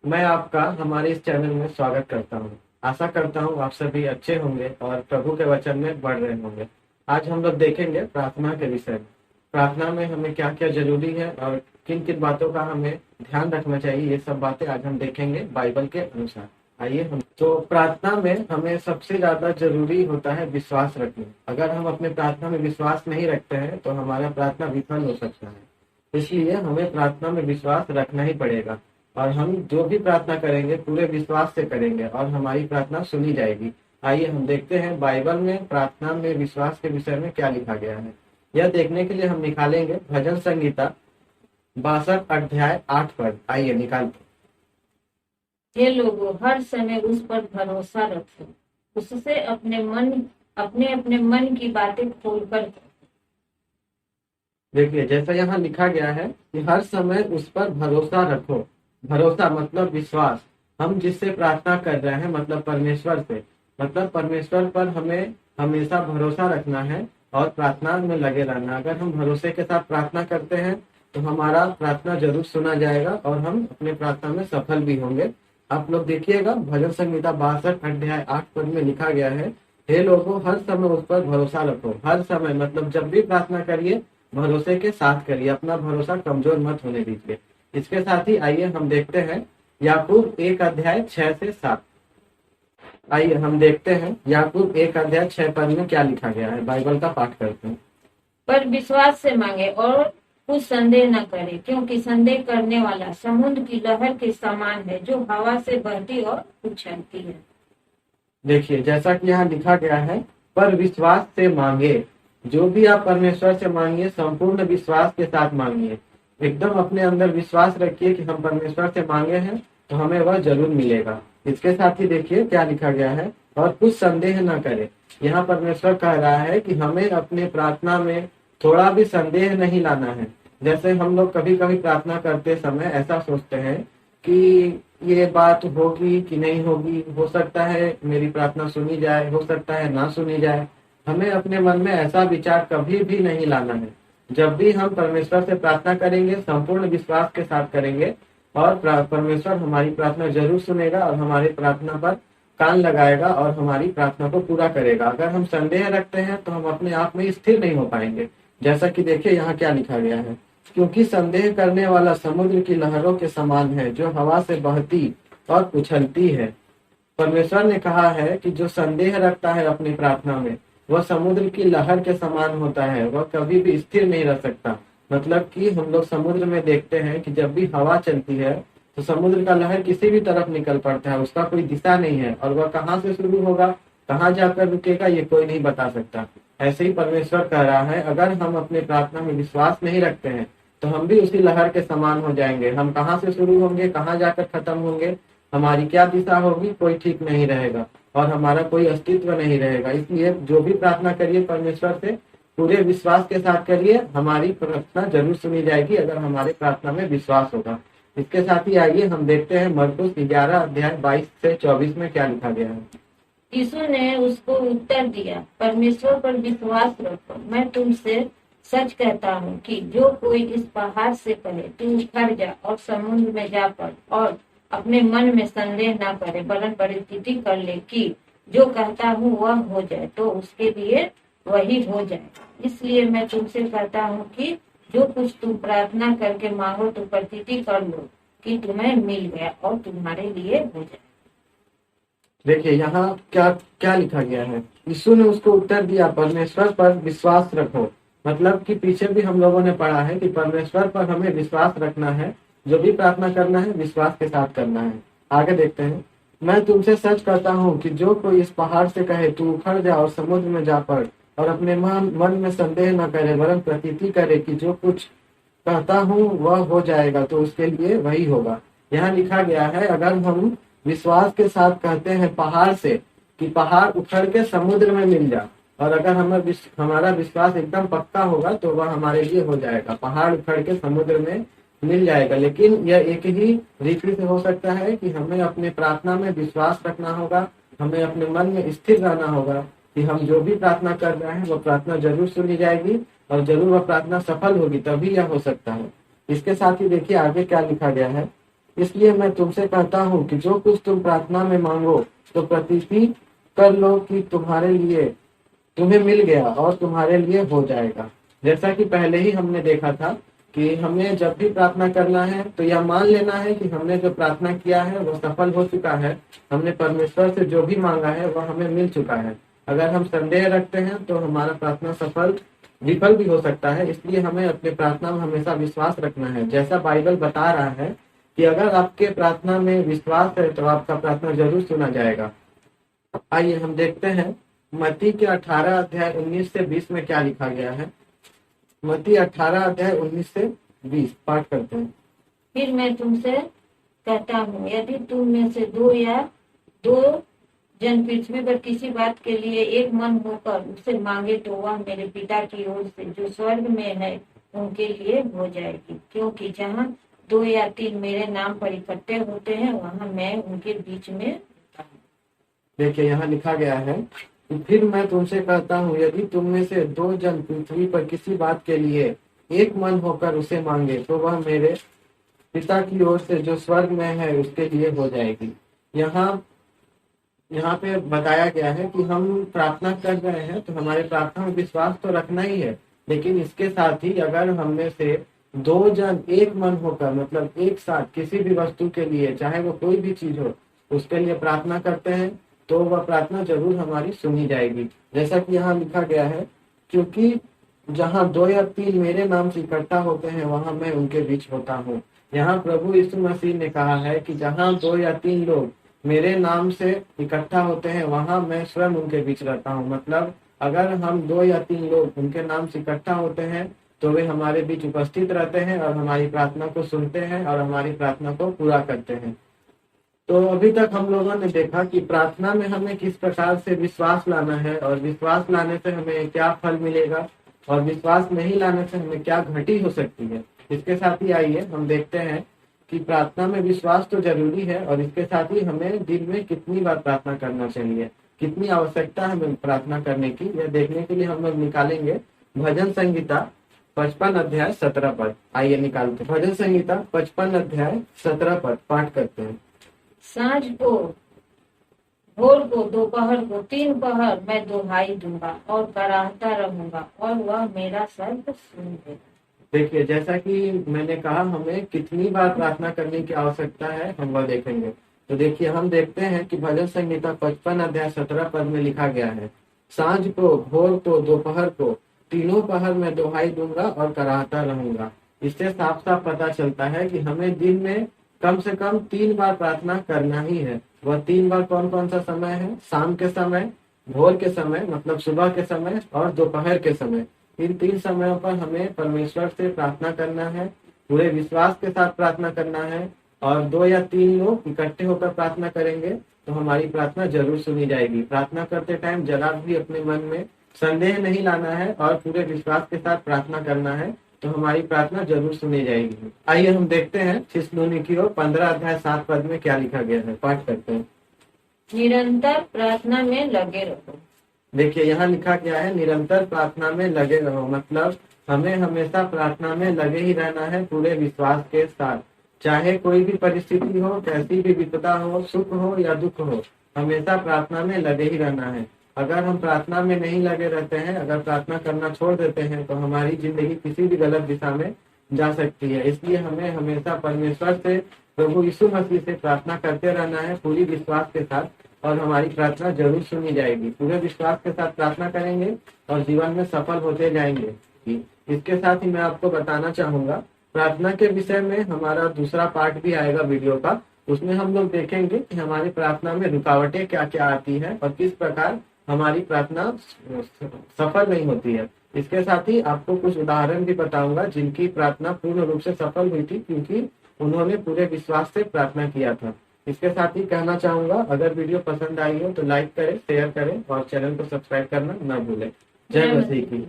मैं आपका हमारे इस चैनल में स्वागत करता हूँ। आशा करता हूँ आप सभी अच्छे होंगे और प्रभु के वचन में बढ़ रहे होंगे। आज हम लोग देखेंगे प्रार्थना के विषय में। प्रार्थना में हमें क्या क्या जरूरी है और किन किन बातों का हमें ध्यान रखना चाहिए, ये सब बातें आज हम देखेंगे बाइबल के अनुसार। आइए हम प्रार्थना में हमें सबसे ज्यादा जरूरी होता है विश्वास रखना। अगर हम अपने प्रार्थना में विश्वास नहीं रखते हैं तो हमारा प्रार्थना विफल हो सकता है। इसलिए हमें प्रार्थना में विश्वास रखना ही पड़ेगा और हम जो भी प्रार्थना करेंगे पूरे विश्वास से करेंगे और हमारी प्रार्थना सुनी जाएगी। आइए हम देखते हैं बाइबल में प्रार्थना में विश्वास के विषय में क्या लिखा गया है। यह देखने के लिए हम निकालेंगे भजन संहिता 62 अध्याय 8 पद। आइए निकालते। हे लोगों, हर समय उस पर भरोसा रखो, उससे अपने अपने मन की बातें खोलकर कहो। देखिए, जैसा यहाँ लिखा गया है कि हर समय उस पर भरोसा रखो। भरोसा मतलब विश्वास। हम जिससे प्रार्थना कर रहे हैं मतलब परमेश्वर से, मतलब परमेश्वर पर हमें हमेशा भरोसा रखना है और प्रार्थना में लगे रहना। अगर हम भरोसे के साथ प्रार्थना करते हैं तो हमारा प्रार्थना जरूर सुना जाएगा और हम अपने प्रार्थना में सफल भी होंगे। आप लोग देखिएगा, भजन संहिता 62 अध्याय 8 पद में लिखा गया है, हे लोगों हर समय उस पर भरोसा रखो। हर समय मतलब जब भी प्रार्थना करिए भरोसे के साथ करिए, अपना भरोसा कमजोर मत होने दीजिए। इसके साथ ही आइए हम देखते हैं याकूब 1 अध्याय 6 से 7। आइए हम देखते हैं याकूब 1 अध्याय 6 पद में क्या लिखा गया है। बाइबल का पाठ करते हैं। पर विश्वास से मांगे और कुछ संदेह न करे, क्योंकि संदेह करने वाला समुद्र की लहर के समान है, जो हवा से बहती और उछलती है। देखिए, जैसा कि यहाँ लिखा गया है, पर विश्वास से मांगे। जो भी आप परमेश्वर से मांगिए संपूर्ण विश्वास के साथ मांगिए। एकदम अपने अंदर विश्वास रखिए कि हम परमेश्वर से मांगे हैं तो हमें वह जरूर मिलेगा। इसके साथ ही देखिए क्या लिखा गया है, और कुछ संदेह न करे। यहाँ परमेश्वर कह रहा है कि हमें अपने प्रार्थना में थोड़ा भी संदेह नहीं लाना है। जैसे हम लोग कभी कभी प्रार्थना करते समय ऐसा सोचते हैं कि ये बात होगी कि नहीं होगी, हो सकता है मेरी प्रार्थना सुनी जाए, हो सकता है ना सुनी जाए। हमें अपने मन में ऐसा विचार कभी भी नहीं लाना है। जब भी हम परमेश्वर से प्रार्थना करेंगे संपूर्ण विश्वास के साथ करेंगे और परमेश्वर हमारी प्रार्थना जरूर सुनेगा और हमारी प्रार्थना पर कान लगाएगा और हमारी प्रार्थना को पूरा करेगा। अगर हम संदेह रखते हैं तो हम अपने आप में स्थिर नहीं हो पाएंगे। जैसा कि देखिए यहाँ क्या लिखा गया है, क्योंकि संदेह करने वाला समुद्र की लहरों के समान है, जो हवा से बहती और उछलती है। परमेश्वर ने कहा है कि जो संदेह रखता है अपनी प्रार्थना में वह समुद्र की लहर के समान होता है, वह कभी भी स्थिर नहीं रह सकता। मतलब कि हम लोग समुद्र में देखते हैं कि जब भी हवा चलती है तो समुद्र का लहर किसी भी तरफ निकल पड़ता है, उसका कोई दिशा नहीं है और वह कहाँ से शुरू होगा कहाँ जाकर रुकेगा ये कोई नहीं बता सकता। ऐसे ही परमेश्वर कह रहा है, अगर हम अपने प्रार्थना में विश्वास नहीं रखते हैं तो हम भी उसी लहर के समान हो जाएंगे। हम कहाँ से शुरू होंगे कहाँ जाकर खत्म होंगे, हमारी क्या दिशा होगी कोई ठीक नहीं रहेगा और हमारा कोई अस्तित्व नहीं रहेगा। इसलिए जो भी प्रार्थना करिए परमेश्वर से पूरे विश्वास के साथ करिए, हमारी प्रार्थना जरूर सुनी जाएगी अगर हमारे प्रार्थना में विश्वास होगा। इसके साथ ही आइए हम देखते हैं मरकुस 11 अध्याय 22 से 24 में क्या लिखा गया है। यीशु ने उसको उत्तर दिया, परमेश्वर पर विश्वास रखो। मैं तुमसे सच कहता हूँ कि जो कोई इस पहाड़ से कहे तू उतर जा और समुद्र में जा पड़, और अपने मन में संदेह न करे वरन परिस्थिति कर ले कि जो कहता हूँ वह हो जाए, तो उसके लिए वही हो जाए। इसलिए मैं तुमसे कहता हूँ कि जो कुछ तुम प्रार्थना करके मांगो तो प्रतीति कर लो कि तुम्हें मिल गया और तुम्हारे लिए हो जाए। देखिए यहाँ क्या क्या लिखा गया है। यीशु ने उसको उत्तर दिया, परमेश्वर पर विश्वास रखो। मतलब कि पीछे भी हम लोगों ने पढ़ा है कि परमेश्वर पर हमें विश्वास रखना है, जो भी प्रार्थना करना है विश्वास के साथ करना है। आगे देखते हैं, मैं तुमसे सच कहता हूँ कि जो कोई इस पहाड़ से कहे तू उखड़ जा और समुद्र में जा पड़, और अपने मन में संदेह न करे वरन प्रतीति करे कि जो कुछ कहता हूँ वह हो जाएगा, तो उसके लिए वही होगा। यहाँ लिखा गया है, अगर हम विश्वास के साथ कहते हैं पहाड़ से कि पहाड़ उखड़ के समुद्र में मिल जा, और अगर हमारा विश्वास एकदम पक्का होगा तो वह हमारे लिए हो जाएगा, पहाड़ उखड़ के समुद्र में मिल जाएगा। लेकिन यह एक ही रीति से हो सकता है कि हमें अपने प्रार्थना में विश्वास रखना होगा, हमें अपने मन में स्थिर रहना होगा कि हम जो भी प्रार्थना कर रहे हैं वह प्रार्थना जरूर सुनी जाएगी और जरूर वह प्रार्थना सफल होगी, तभी यह हो सकता है। इसके साथ ही देखिए आगे क्या लिखा गया है, इसलिए मैं तुमसे कहता हूँ कि जो कुछ तुम प्रार्थना में मांगो तो प्रतिज्ञा कर लो कि तुम्हें मिल गया और तुम्हारे लिए हो जाएगा। जैसा कि पहले ही हमने देखा था कि हमें जब भी प्रार्थना करना है तो यह मान लेना है कि हमने जो प्रार्थना किया है वो सफल हो चुका है। हमने परमेश्वर से जो भी मांगा है वह हमें मिल चुका है। अगर हम संदेह रखते हैं तो हमारा प्रार्थना विफल भी हो सकता है। इसलिए हमें अपने प्रार्थना में हमेशा विश्वास रखना है। जैसा बाइबल बता रहा है कि अगर आपके प्रार्थना में विश्वास है तो आपका प्रार्थना जरूर सुना जाएगा। आइए हम देखते हैं मत्ती के 18 अध्याय 19 से 20 में क्या लिखा गया है। मत्ती 18 अध्याय 19 से 20 पाठ करते हैं। फिर मैं तुमसे कहता हूँ, यदि तुम में से दो जन पृथ्वी पर किसी बात के लिए एक मन होकर उससे मांगे तो वह मेरे पिता की ओर से जो स्वर्ग में है उनके लिए हो जाएगी। क्योंकि जहाँ 2 या 3 मेरे नाम पर इकट्ठे होते हैं वहाँ मैं उनके बीच में होता हूँ। देखिए यहाँ लिखा गया है, फिर मैं तुमसे कहता हूँ यदि तुम में से 2 जन पृथ्वी पर किसी बात के लिए एक मन होकर उसे मांगे तो वह मेरे पिता की ओर से जो स्वर्ग में है उसके लिए हो जाएगी। यहाँ पे बताया गया है कि हम प्रार्थना कर रहे हैं तो हमारे प्रार्थना में विश्वास तो रखना ही है, लेकिन इसके साथ ही अगर हम में से 2 जन एक मन होकर मतलब एक साथ किसी भी वस्तु के लिए, चाहे वो कोई भी चीज हो, उसके लिए प्रार्थना करते हैं तो वह प्रार्थना जरूर हमारी सुनी जाएगी। जैसा कि यहाँ लिखा गया है, क्योंकि जहाँ 2 या 3 मेरे नाम से इकट्ठा होते हैं वहां मैं उनके बीच होता हूँ। यहाँ प्रभु यीशु मसीह ने कहा है कि जहाँ 2 या 3 लोग मेरे नाम से इकट्ठा होते हैं वहां मैं स्वयं उनके बीच रहता हूँ। मतलब अगर हम 2 या 3 लोग उनके नाम से इकट्ठा होते हैं तो वे हमारे बीच उपस्थित रहते हैं और हमारी प्रार्थना को सुनते हैं और हमारी प्रार्थना को पूरा करते हैं। तो अभी तक हम लोगों ने देखा कि प्रार्थना में हमें किस प्रकार से विश्वास लाना है और विश्वास लाने से हमें क्या फल मिलेगा और विश्वास नहीं लाने से हमें क्या घटी हो सकती है। इसके साथ ही आइए हम देखते हैं कि प्रार्थना में विश्वास तो जरूरी है और इसके साथ ही हमें दिन में कितनी बार प्रार्थना करना चाहिए, कितनी आवश्यकता है हमें प्रार्थना करने की, यह देखने के लिए हम लोग निकालेंगे भजन संहिता 55 अध्याय 17 पद। आइए निकालते हैं भजन संहिता 55 अध्याय 17 पद पाठ करते हैं। सांझ को, भोर को, दोपहर को, 3 पहर मैं दुहाई दूंगा और कराहता रहूंगा और वह मेरा शब्द सुन लेगा। देखिए जैसा कि मैंने कहा हमें कितनी बार प्रार्थना करने की आवश्यकता है हम वह देखेंगे। तो देखिए हम देखते हैं कि भजन संहिता 55 अध्याय 17 पद में लिखा गया है, सांझ को, भोर को, दोपहर को, 3 पहर मैं दुहाई दूंगा और कराहता रहूंगा। इससे साफ साफ पता चलता है कि हमें दिन में कम से कम 3 बार प्रार्थना करना ही है। वह 3 बार कौन कौन सा समय है? शाम के समय, भोर के समय मतलब सुबह के समय और दोपहर के समय। इन 3 समयों पर हमें परमेश्वर से प्रार्थना करना है, पूरे विश्वास के साथ प्रार्थना करना है और 2 या 3 लोग इकट्ठे होकर प्रार्थना करेंगे तो हमारी प्रार्थना जरूर सुनी जाएगी। प्रार्थना करते टाइम जरा भी अपने मन में संदेह नहीं लाना है और पूरे विश्वास के साथ प्रार्थना करना है तो हमारी प्रार्थना जरूर सुनी जाएगी। आइए हम देखते हैं थिस्सलुनीकियों 15 अध्याय 7 पद में क्या लिखा गया है, पाठ करते हैं। निरंतर प्रार्थना में लगे रहो। देखिए यहाँ लिखा गया है निरंतर प्रार्थना में लगे रहो, मतलब हमें हमेशा प्रार्थना में लगे ही रहना है पूरे विश्वास के साथ। चाहे कोई भी परिस्थिति हो, कैसी भी विपदा हो, सुख हो या दुख हो, हमेशा प्रार्थना में लगे ही रहना है। अगर हम प्रार्थना में नहीं लगे रहते हैं, अगर प्रार्थना करना छोड़ देते हैं तो हमारी जिंदगी किसी भी गलत दिशा में जा सकती है। इसलिए हमें हमेशा परमेश्वर से, प्रभु यीशु मसीह से प्रार्थना करते रहना है पूरी विश्वास के साथ और हमारी प्रार्थना जरूर सुनी जाएगी। पूरे विश्वास के साथ प्रार्थना करेंगे और जीवन में सफल होते जाएंगे। इसके साथ ही मैं आपको बताना चाहूंगा प्रार्थना के विषय में हमारा दूसरा पार्ट भी आएगा वीडियो का। उसमें हम लोग देखेंगे कि हमारी प्रार्थना में रुकावटें क्या क्या आती है और किस प्रकार हमारी प्रार्थना सफल नहीं होती है। इसके साथ ही आपको कुछ उदाहरण भी बताऊंगा जिनकी प्रार्थना पूर्ण रूप से सफल हुई थी क्योंकि उन्होंने पूरे विश्वास से प्रार्थना किया था। इसके साथ ही कहना चाहूंगा अगर वीडियो पसंद आई हो तो लाइक करें, शेयर करें और चैनल को सब्सक्राइब करना न भूलें। जय मसीह की।